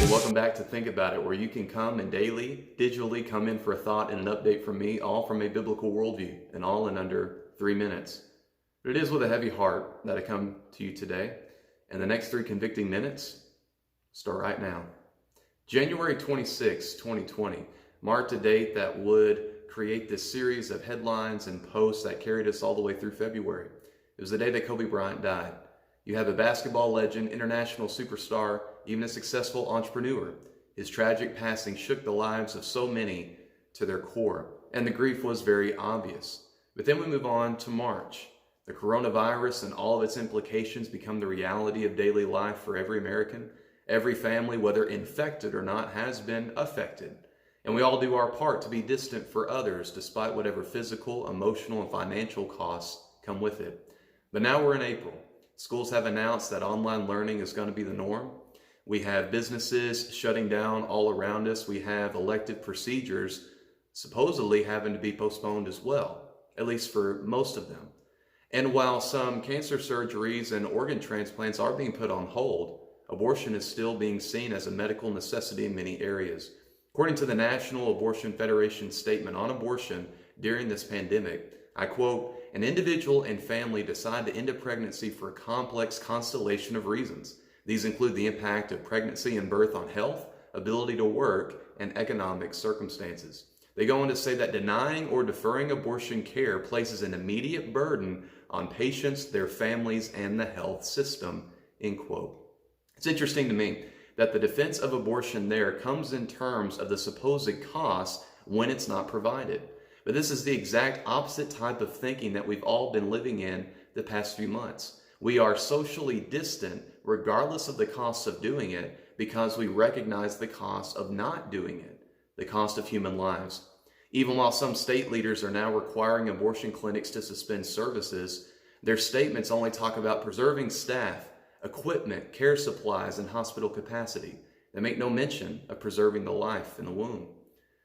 Well, welcome back to Think About It, where you can come and daily, digitally come in for a thought and an update from me, all from a biblical worldview, and all in under 3 minutes. But it is with a heavy heart that I come to you today, and the next 3 convicting minutes start right now. January 26, 2020 marked a date that would create this series of headlines and posts that carried us all the way through February. It was the day that Kobe Bryant died. You have a basketball legend, international superstar, even a successful entrepreneur. His tragic passing shook the lives of so many to their core, and the grief was very obvious. But then we move on to March. The coronavirus and all of its implications become the reality of daily life for every American. Every family, whether infected or not, has been affected. And we all do our part to be distant for others, despite whatever physical, emotional, and financial costs come with it. But now we're in April. Schools have announced that online learning is going to be the norm. We have businesses shutting down all around us. We have elective procedures supposedly having to be postponed as well, at least for most of them. And while some cancer surgeries and organ transplants are being put on hold, abortion is still being seen as a medical necessity in many areas. According to the National Abortion Federation statement on abortion during this pandemic, I quote, "An individual and family decide to end a pregnancy for a complex constellation of reasons. These include the impact of pregnancy and birth on health, ability to work, and economic circumstances." They go on to say that denying or deferring abortion care places an immediate burden on patients, their families, and the health system, end quote. It's interesting to me that the defense of abortion there comes in terms of the supposed cost when it's not provided. But this is the exact opposite type of thinking that we've all been living in the past few months. We are socially distant regardless of the costs of doing it because we recognize the cost of not doing it, the cost of human lives. Even while some state leaders are now requiring abortion clinics to suspend services, their statements only talk about preserving staff, equipment, care supplies, and hospital capacity. They make no mention of preserving the life in the womb.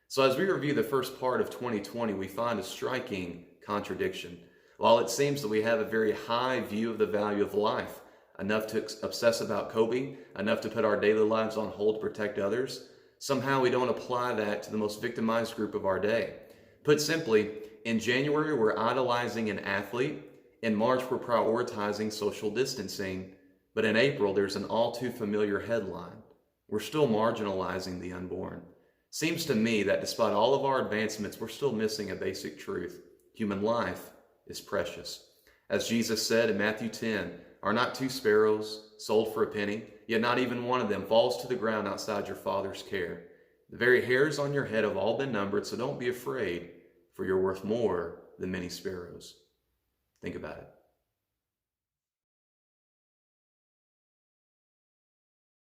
So as we review the first part of 2020, we find a striking contradiction. While it seems that we have a very high view of the value of life, enough to obsess about Kobe, enough to put our daily lives on hold to protect others, somehow we don't apply that to the most victimized group of our day. Put simply, in January, we're idolizing an athlete. In March, we're prioritizing social distancing. But in April, there's an all too familiar headline. We're still marginalizing the unborn. Seems to me that despite all of our advancements, we're still missing a basic truth. Human life is precious. As Jesus said in Matthew 10, "Are not 2 sparrows sold for a penny? Yet not even one of them falls to the ground outside your Father's care. The very hairs on your head have all been numbered, so don't be afraid, for you're worth more than many sparrows." Think about it.